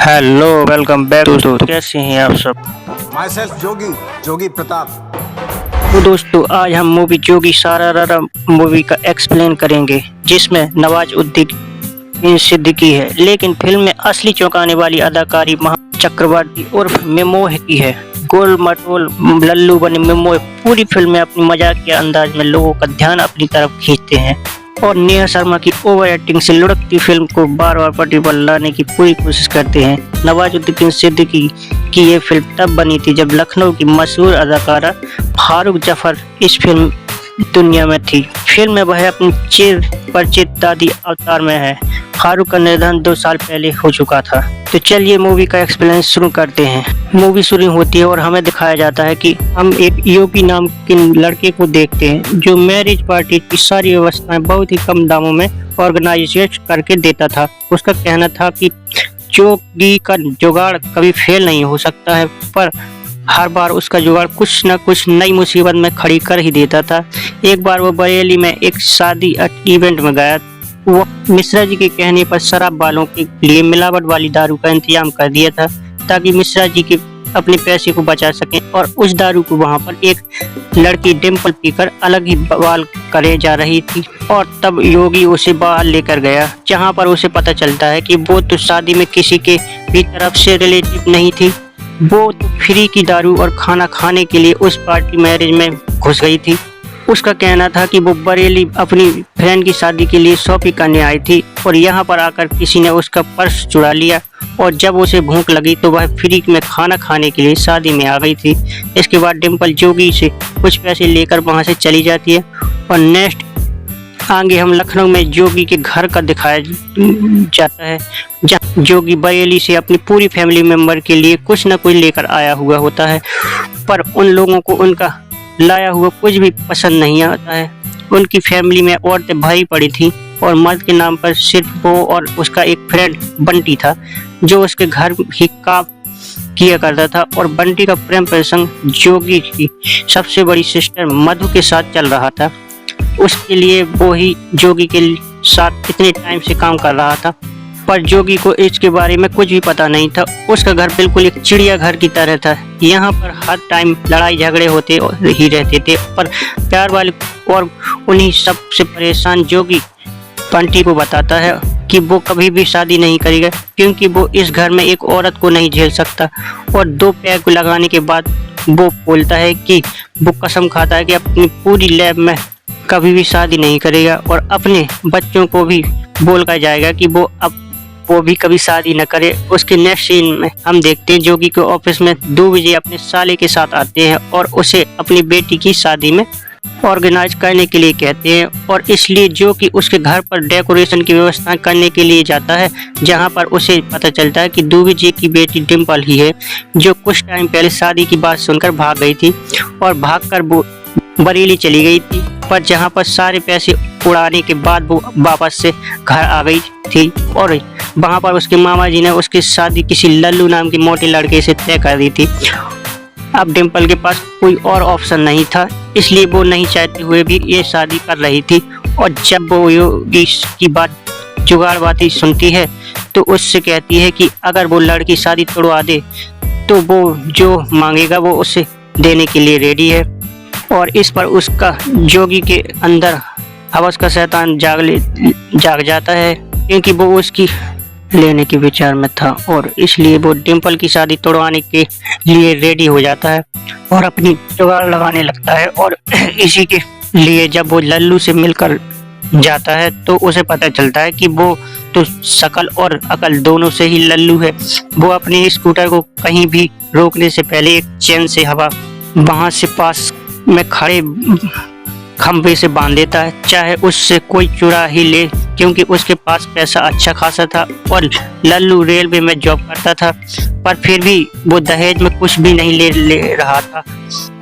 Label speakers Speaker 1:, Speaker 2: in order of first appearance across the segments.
Speaker 1: Hello welcome back दोस्तों, कैसे हैं आप सब।
Speaker 2: माई सेल्फ जोगी प्रताप।
Speaker 1: तो दोस्तों आज हम मूवी जोगी सारारा मूवी का एक्सप्लेन करेंगे, जिसमें नवाजुद्दीन सिद्दीकी है, लेकिन फिल्म में असली चौंकाने वाली अदाकारी महा चक्रवर्ती उर्फ मेमोह की है। गोल मटोल लल्लू बने मेमोह पूरी फिल्म में अपनी मजाकिया अंदाज में लोगों का ध्यान अपनी तरफ खींचते हैं और नेहा शर्मा की ओवर एक्टिंग से लुढ़कती फिल्म को बार बार पटरी पर लाने की पूरी कोशिश करते हैं। नवाजुद्दीन सिद्दीकी की ये फिल्म तब बनी थी जब लखनऊ की मशहूर अदाकारा फारूक जफर इस फिल्म दुनिया में थी। फिल्म में वह अपनी चिर परिचित दादी अवतार में है। फारूक का निधन 2 साल पहले हो चुका था। तो चलिए मूवी का एक्सप्लेन शुरू करते हैं। मूवी शुरू होती है और हमें दिखाया जाता है कि हम एक योगी नाम के लड़के को देखते हैं जो मैरिज पार्टी की सारी व्यवस्थाएं बहुत ही कम दामों में ऑर्गेनाइज करके देता था। उसका कहना था कि जोगी का जुगाड़ कभी फेल नहीं हो सकता है, पर हर बार उसका जुगाड़ कुछ न कुछ नई मुसीबत में खड़ी कर ही देता था। एक बार वो बरेली में एक शादी इवेंट में गया। वो मिश्रा जी के कहने पर शराब वालों के लिए मिलावट वाली दारू का इंतजाम कर दिया था ताकि मिश्रा जी के अपने पैसे को बचा सकें, और उस दारू को वहां पर एक लड़की डिम्पल पीकर अलग ही बवाल करे जा रही थी। और तब योगी उसे बाहर लेकर गया, जहां पर उसे पता चलता है कि वो तो शादी में किसी के भी तरफ से रिलेटिव नहीं थी। वो तो फ्री की दारू और खाना खाने के लिए उस पार्टी मैरिज में घुस गई थी। उसका कहना था कि वो बरेली अपनी फ्रेंड की शादी के लिए शॉपिंग करने आई थी और यहाँ पर आकर किसी ने उसका पर्स चुरा लिया, और जब उसे भूख लगी तो वह फ्री में खाना खाने के लिए शादी में आ गई थी। इसके बाद डिम्पल जोगी से कुछ पैसे लेकर वहाँ से चली जाती है। और नेक्स्ट आगे हम लखनऊ में जोगी के घर का दिखाया जाता है, जहाँ जोगी बरेली से अपनी पूरी फैमिली मेंबर के लिए कुछ न कुछ लेकर आया हुआ होता है, पर उन लोगों को उनका लाया हुआ कुछ भी पसंद नहीं आता है। उनकी फैमिली में औरतें भारी पड़ी थी और मर्द के नाम पर सिर्फ वो और उसका एक फ्रेंड बंटी था, जो उसके घर ही काम किया करता था। और बंटी का प्रेम प्रसंग जोगी की सबसे बड़ी सिस्टर मधु के साथ चल रहा था। उसके लिए वो ही जोगी के साथ इतने टाइम से काम कर रहा था, पर जोगी को इसके बारे में कुछ भी पता नहीं था। उसका घर बिल्कुल एक चिड़ियाघर की तरह था। यहाँ पर हर टाइम लड़ाई झगड़े होते ही रहते थे, पर प्यार वाले और उन्हीं सब से परेशान जोगी बंटी को बताता है कि वो कभी भी शादी नहीं करेगा, क्योंकि वो इस घर में एक औरत को नहीं झेल सकता। और 2 पैग लगाने के बाद वो बोलता है कि वो कसम खाता है कि अपनी पूरी लाइफ में कभी भी शादी नहीं करेगा, और अपने बच्चों को भी बोल कर जाएगा कि वो भी कभी शादी न करे। उसके नेक्स्ट सीन में हम देखते हैं जोगी के ऑफिस में 2 बजे अपने साले के साथ आते हैं और उसे अपनी बेटी की शादी में ऑर्गेनाइज करने के लिए कहते हैं, और इसलिए जो कि उसके घर पर डेकोरेशन की व्यवस्था करने के लिए जाता है, जहां पर उसे पता चलता है कि दुबे जी की बेटी डिम्पल ही है, जो कुछ टाइम पहले शादी की बात सुनकर भाग गई थी और भागकर वो बरेली चली गई थी। पर जहां पर सारे पैसे उड़ाने के बाद वो वापस से घर आ गई थी, और वहां पर उसके मामा जी ने उसकी शादी किसी लल्लू नाम के मोटे लड़के से तय कर दी थी। अब डिम्पल के पास कोई और ऑप्शन नहीं था, इसलिए वो नहीं चाहते हुए भी ये शादी कर रही थी। और जब वो योगी की बात जुगाड़बाती सुनती है तो उससे कहती है कि अगर वो लड़की शादी तोड़वा दे तो वो जो मांगेगा वो उसे देने के लिए रेडी है। और इस पर उसका जोगी के अंदर हवस का शैतान जाग जाता है, क्योंकि वो उसकी लेने के विचार में था, और इसलिए वो डिम्पल की शादी तोड़वाने के लिए रेडी हो जाता है और अपनी जुगाड़ लगाने लगता है। और इसी के लिए जब वो लल्लू से मिलकर जाता है तो उसे पता चलता है कि वो तो शकल और अकल दोनों से ही लल्लू है। वो अपने स्कूटर को कहीं भी रोकने से पहले एक चेन से हवा वहां से पास में खड़े खंभे से बांध देता है, चाहे उससे कोई चुरा ही ले, क्योंकि उसके पास पैसा अच्छा खासा था और लल्लू रेलवे में जॉब करता था। पर फिर भी वो दहेज में कुछ भी नहीं ले रहा था,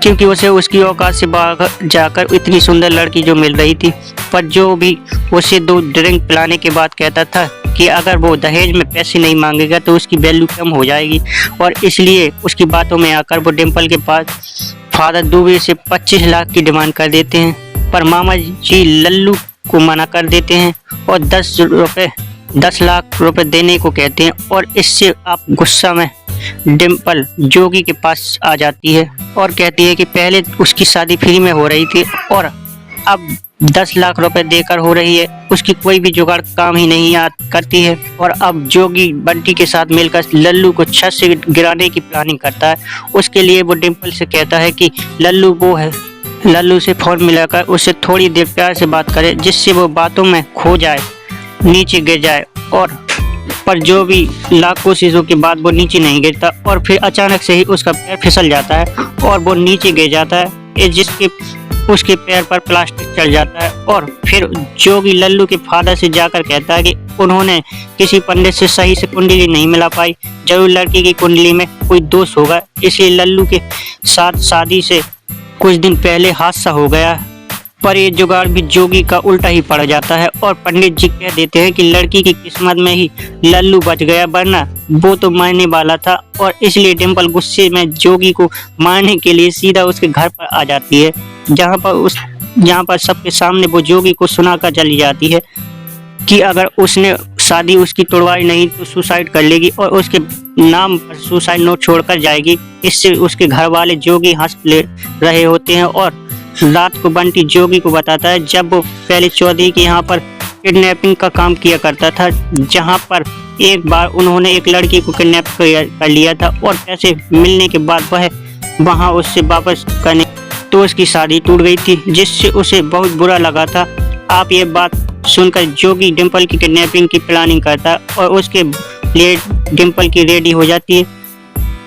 Speaker 1: क्योंकि उसे उसकी औकात से बाहर जाकर इतनी सुंदर लड़की जो मिल रही थी। पर जो भी उसे 2 ड्रिंक पिलाने के बाद कहता था कि अगर वो दहेज में पैसे नहीं मांगेगा तो उसकी वैल्यू कम हो जाएगी, और इसलिए उसकी बातों में आकर वो डिम्पल के पास फादर दुबे से 25 लाख की डिमांड कर देते हैं। पर मामा जी लल्लू को मना कर देते हैं और 10 रुपए 10 लाख रुपए देने को कहते हैं और इससे आप गुस्सा में डिम्पल जोगी के पास आ जाती है और कहती है कि पहले उसकी शादी फ्री में हो रही थी और अब 10 लाख रुपए देकर हो रही है, उसकी कोई भी जुगाड़ काम ही नहीं करती है। और अब जोगी बंटी के साथ मिलकर लल्लू को छत से गिराने की प्लानिंग करता है। उसके लिए वो डिम्पल से कहता है कि लल्लू वो है, लल्लू से फोन मिलाकर उससे थोड़ी देर प्यार से बात करे जिससे वो बातों में खो जाए, नीचे गिर जाए। और पर जो भी लाख कोशिशों के बाद वो नीचे नहीं गिरता और फिर अचानक से ही उसका पैर फिसल जाता है और वो नीचे गिर जाता है, जिसके उसके पैर पर प्लास्टिक चढ़ जाता है। और फिर जोगी लल्लू के फादर से जाकर कहता है कि उन्होंने किसी पंडित से सही से कुंडली नहीं मिला पाई, जरूर लड़की की कुंडली में कोई दोष होगा, इसलिए लल्लू के साथ शादी से कुछ दिन पहले हादसा हो गया। पर ये जुगाड़ भी जोगी का उल्टा ही पड़ जाता है और पंडित जी कह देते हैं कि लड़की की किस्मत में ही लल्लू बच गया, वरना वो तो मरने वाला था। और इसलिए डिम्पल गुस्से में जोगी को मारने के लिए सीधा उसके घर पर आ जाती है, जहाँ पर सबके सामने वो जोगी को सुनाकर चली जाती है कि अगर उसने शादी उसकी तोड़वाई नहीं तो सुसाइड कर लेगी और उसके नाम पर सुसाइड नोट छोड़कर जाएगी। इससे उसके घर वाले जोगी हंस ले रहे होते हैं। और रात को बंटी जोगी को बताता है जब वो पहले चौधरी के यहाँ पर किडनैपिंग का काम किया करता था, जहाँ पर एक बार उन्होंने एक लड़की को किडनैप कर लिया था और पैसे मिलने के बाद वह वहाँ उससे वापस करने तो उसकी शादी टूट गई थी, जिससे उसे बहुत बुरा लगा था। आप ये बात सुनकर जोगी डिम्पल की किडनैपिंग की प्लानिंग करता है और उसके लिए डिम्पल की रेडी हो जाती है।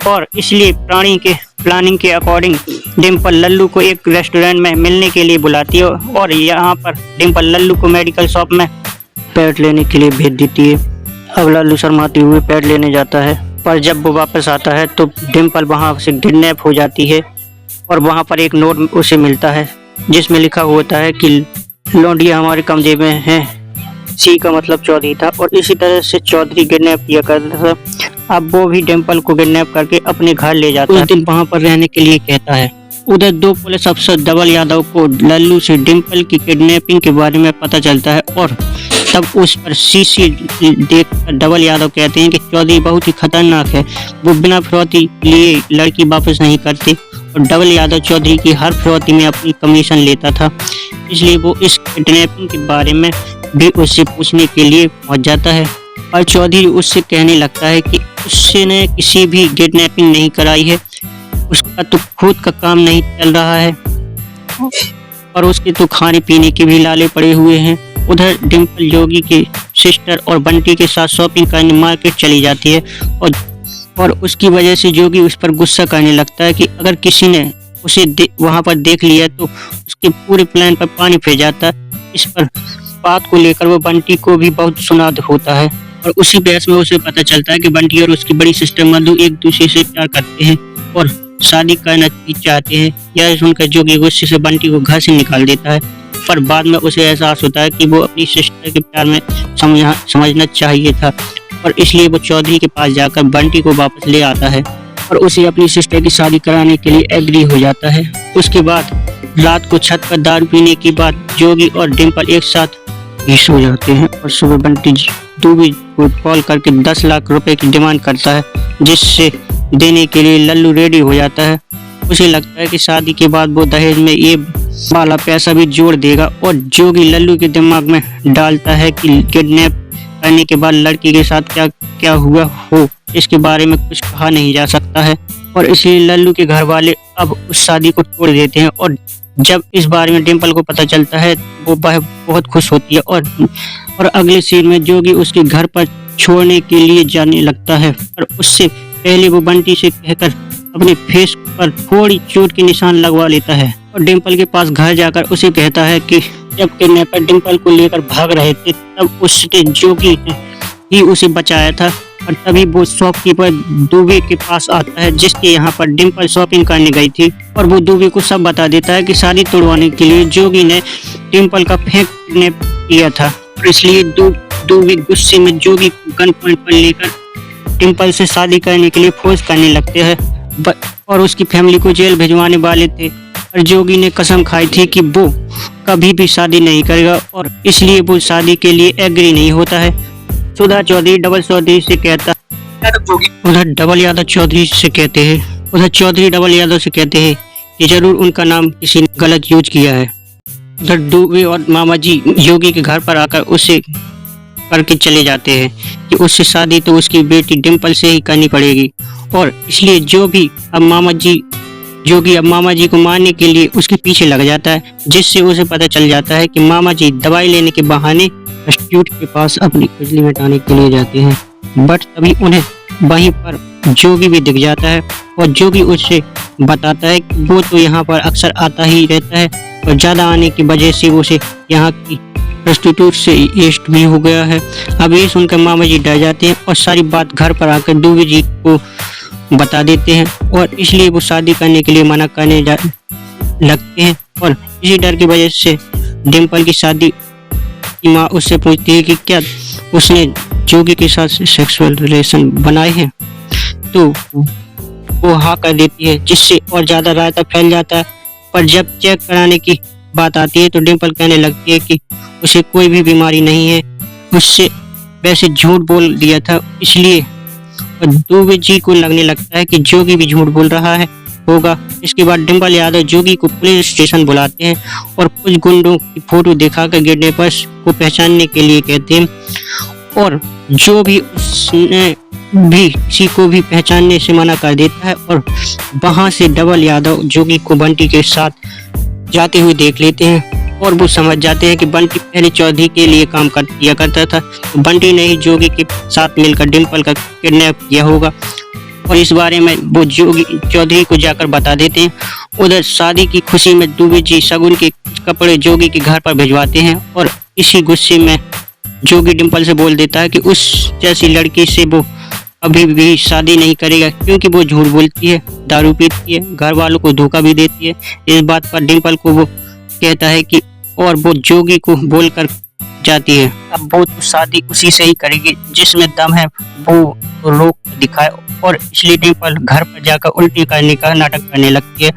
Speaker 1: और इसलिए प्लानिंग के अकॉर्डिंग डिम्पल लल्लू को एक रेस्टोरेंट में मिलने के लिए बुलाती है और यहाँ पर डिम्पल लल्लू को मेडिकल शॉप में पैड लेने के लिए भेज देती है। अब लल्लू शर्माते हुए पैड लेने जाता है, पर जब वो वापस आता है तो डिम्पल वहाँ से किडनैप हो जाती है और वहाँ पर एक नोट उसे मिलता है जिसमें लिखा होता है कि लौंडिया हमारे कब्जे में है। सी का मतलब चौधरी था और इसी तरह से चौधरी किडनैप किया करता था। अब वो भी डिम्पल को किडनैप करके अपने घर ले जाता है, उस दिन वहाँ पर रहने के लिए कहता है। उधर दो पुलिस अफसर धवल यादव को लल्लू से डिम्पल की किडनैपिंग के बारे में पता चलता है और तब उस पर सीसी देख धवल यादव कहते हैं कि चौधरी बहुत ही खतरनाक है, वो बिना फिरौती लिए लड़की वापस नहीं करते और धवल यादव चौधरी की हर फिरौती में अपनी कमीशन लेता था, इसलिए वो इस किडनैपिंग के बारे में भी उससे पूछने के लिए पहुंच जाता है। और चौधरी उससे कहने लगता है कि उसने किसी भी किडनैपिंग नहीं कराई है, उसका तो खुद का काम नहीं चल रहा है और उसके तो खाने पीने के भी लाले पड़े हुए हैं। उधर डिम्पल जोगी के सिस्टर और बंटी के साथ शॉपिंग करने मार्केट चली जाती है और उसकी वजह से जोगी उस पर गुस्सा करने लगता है कि अगर किसी ने उसे वहां पर देख लिया तो उसके पूरे प्लान पर पानी फिर जाता है। इस पर बात को लेकर वो बंटी को भी बहुत सुनाद होता है और उसी बहस में उसे पता चलता है कि बंटी और उसकी बड़ी सिस्टर मधु एक दूसरे से प्यार करते हैं और शादी करना चाहते हैं। यह सुनकर जोगी गुस्से से बंटी को घर से निकाल देता है, पर बाद में उसे एहसास होता है कि वो अपनी सिस्टर के प्यार में समझना चाहिए था और इसलिए वो चौधरी के पास जाकर बंटी को वापस ले आता है और उसे अपनी सिस्टर की शादी कराने के लिए एग्री हो जाता है। उसके बाद रात को छत पर दारू पीने के बाद जोगी और डिम्पल एक साथ ही सो जाते हैं और सुबह बंटी दूबी को कॉल करके 10 लाख रुपए की डिमांड करता है, जिससे देने के लिए लल्लू रेडी हो जाता है। उसे लगता है कि शादी के बाद वो दहेज में ये वाला पैसा भी जोड़ देगा और जोगी लल्लू के दिमाग में डालता है कि किडनैप करने के बाद लड़की के साथ क्या क्या हुआ हो इसके बारे में कुछ कहा नहीं जा सकता है और इसलिए लल्लू के घर वाले अब उस शादी को तोड़ देते हैं। और जब इस बारे में डिम्पल को पता चलता है वो बहुत खुश होती है और अगले सीन में जोगी उसके घर पर छोड़ने के लिए जाने लगता है और उससे पहले वो बंटी से कहकर अपने फेस पर थोड़ी चोट के निशान लगवा लेता है और डिम्पल के पास घर जाकर उसे कहता है कि जब किडनैपर डिम्पल को लेकर भाग रहे थे तब उसके जोगी ने ही उसे बचाया था। और तभी वो शॉपकीपर दुबे के पास आता है जिसके यहाँ पर डिम्पल शॉपिंग करने गई थी और वो दुबे को सब बता देता है कि शादी तोड़वाने के लिए जोगी ने डिम्पल का फेंक किडनैप किया था और इसलिए दुबे गुस्से में जोगी को गन पॉइंट पर लेकर डिम्पल से शादी करने के लिए फोर्स करने लगते हैं और उसकी फैमिली को जेल भिजवाने वाले थे। और जोगी ने कसम खाई थी कि वो कभी भी शादी नहीं करेगा और इसलिए वो शादी के लिए एग्री नहीं होता है। सुधा चौधरी डबल चौधरी से कहता, उधर डबल यादव चौधरी से कहते हैं, उधर चौधरी डबल यादव से कहते हैं कि जरूर उनका नाम किसी ने गलत यूज किया है। उधर दुबे और मामा जी योगी के घर पर आकर उससे करके चले जाते हैं कि उससे शादी तो उसकी बेटी डिम्पल से ही करनी पड़ेगी, और इसलिए जो भी अब योगी अब मामा जी को मारने के लिए उसके पीछे लग जाता है, जिससे उसे पता चल जाता है कि मामा जी दवाई लेने के बहाने प्रोस्टिट्यूट के पास अपनी खुजली मिटाने के लिए जाते हैं। बट तभी उन्हें वहीं पर जोगी भी दिख जाता है, और जोगी उससे बताता है कि वो तो यहाँ पर अक्सर आता ही रहता है, और ज़्यादा आने की वजह से वो उसे यहाँ की प्रोस्टिट्यूट से इष्ट भी हो गया है। अब ये सुनकर मामा जी डर जाते हैं और सारी बात घर पर आकर दुबे जी को बता देते हैं, और इसलिए वो शादी करने के लिए मना करने लगते हैं। और इसी डर की वजह से डिम्पल की शादी की माँ उससे पूछती है कि क्या उसने जोगी के साथ सेक्सुअल रिलेशन बनाए हैं, तो वो हाँ कर देती है, जिससे और ज़्यादा रायता फैल जाता है। पर जब चेक कराने की बात आती है तो डिम्पल कहने लगती है कि उसे कोई भी बीमारी नहीं है, उससे वैसे झूठ बोल दिया था इसलिए। और दुबे जी को लगने लगता है कि जोगी भी झूठ बोल रहा है होगा। इसके बाद डिम्पल यादव जोगी को पुलिस स्टेशन बुलाते हैं और कुछ गुंडों की फोटो दिखाकर किडनैपर्स को पहचानने के लिए कहते हैं, और जो भी उसने भी किसी को भी पहचानने से मना कर देता है। और वहां से डबल यादव जोगी को बंटी के साथ जाते हुए देख लेते हैं, और वो समझ जाते हैं कि बंटी पहले चौधरी के लिए काम किया करता था, तो बंटी ने ही जोगी के साथ मिलकर डिम्पल का किडनैप किया होगा, और इस बारे में वो जोगी चौधरी को जाकर बता देते हैं। उधर शादी की खुशी में दुबे जी शगुन के कपड़े जोगी के घर पर भिजवाते हैं, और इसी गुस्से में जोगी डिम्पल से बोल देता है कि उस जैसी लड़की से वो अभी भी शादी नहीं करेगा, क्योंकि वो झूठ बोलती है, दारू पीती है, घर वालों को धोखा भी देती है। इस बात पर डिम्पल को वो कहता है कि और वो जोगी को बोलकर जाती है अब वो तो शादी उसी से ही करेगी जिसमें दम है, वो रोक दिखाए। और इसलिए डिम्पल घर पर जाकर उल्टी करने का नाटक करने लगती है,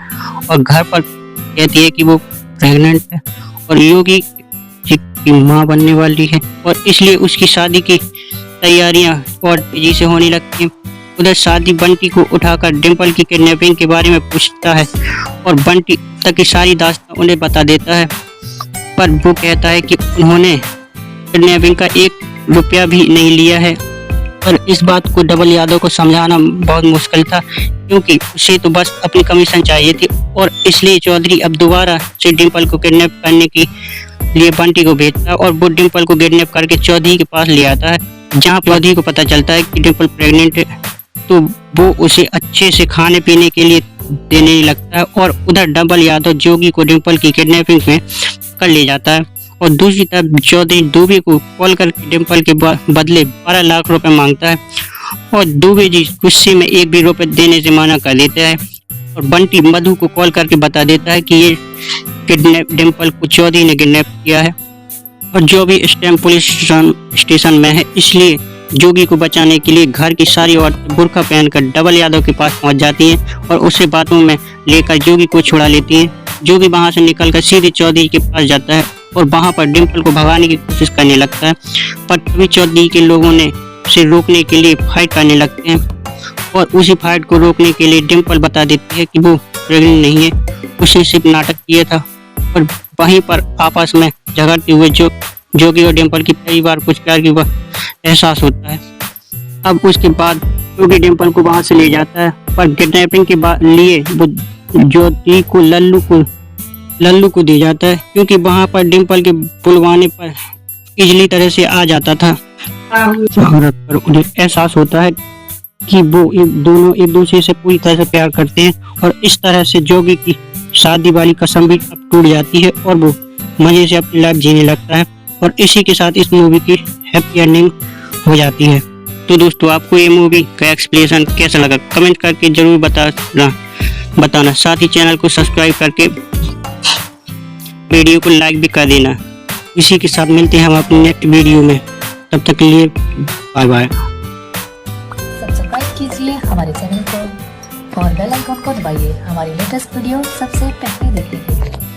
Speaker 1: और घर पर कहती है कि वो प्रेग्नेंट है और योगी की माँ बनने वाली है, और इसलिए उसकी शादी की तैयारियां और तेजी से होने लगती हैं। उधर शादी बंटी को उठाकर डिम्पल की किडनैपिंग के बारे में पूछता है, और बंटी तक की सारी दास्तां उन्हें बता देता है, पर वो कहता है कि उन्होंने किडनैपिंग का 1 रुपया भी नहीं लिया है। पर इस बात को डबल यादव को समझाना बहुत मुश्किल था, क्योंकि उसे तो बस अपनी कमीशन चाहिए थी, और इसलिए चौधरी अब दोबारा से डिम्पल को किडनैप करने के लिए बंटी को भेजता है, और वो डिम्पल को किडनैप करके चौधरी के पास ले आता है, जहाँ चौधरी को पता चलता है कि डिम्पल प्रेग्नेंट है, तो वो उसे अच्छे से खाने पीने के लिए देने लगता है। और उधर डबल यादव जोगी को डिम्पल की किडनैपिंग में कर ले जाता है, और दूसरी तरफ चौधरी दुबे को कॉल करके डिम्पल के बदले 12 लाख रुपए मांगता है, और दुबे जी गुस्से में 1 भी रुपए देने से मना कर देता है। और बंटी मधु को कॉल करके बता देता है कि ये किडनैप डिम्पल को चौधरी ने किडनैप किया है, और जो भी इस टाइम पुलिस स्टेशन में है, इसलिए जोगी को बचाने के लिए घर की सारी औरतें बुर्का पहनकर डबल यादव के पास पहुंच जाती हैं, और उसे बातों में लेकर जोगी को छुड़ा लेती हैं। जोगी वहां से निकलकर सीधे चौधरी के पास जाता है, और वहां पर डिम्पल को भगाने की कोशिश करने लगता है, पर तभी चौधरी के लोगों ने उसे रोकने के लिए फाइट करने लगते हैं, और उसी फाइट को रोकने के लिए डिम्पल बता देती है कि वो प्रेग्नेंट नहीं है, उसने सिर्फ नाटक किया था। और वहीं पर आपस में झगड़ते हुए जोगी और डिम्पल की पहली बार कुछ प्यार की एहसास होता है। अब उसके बाद जोगी डिम्पल को वहां से ले जाता है, पर किडनैपिंग के लिए वो ज्योति को लल्लू को दे जाता है, क्योंकि वहां पर डिम्पल के बुलवाने पर इजली तरह से आ जाता था। पर उन्हें एहसास होता है कि वो दोनों एक दूसरे से पूरी तरह से प्यार करते हैं, और इस तरह से जोगी की शादी वाली कसम भी अब टूट जाती है, और वो मजे से अपनी लाइफ जीने लगता है। और इसी के साथ इस मूवी की हैप्पी एंडिंग हो जाती है। तो दोस्तों, आपको ये मूवी का एक्सप्लेनेशन कैसा लगा कमेंट करके जरूर बताना। साथ ही चैनल को सब्सक्राइब करके वीडियो को लाइक भी कर देना। इसी के साथ मिलते हैं हम अपने नेक्स्ट वीडियो में, तब तक के लिए बाय बाय।
Speaker 3: सब्सक्राइब कीजिए हमारे चैनल को और बेल आइकन को दबाइए हमारी लेटेस्ट वीडियो सबसे पहले देखने के लिए।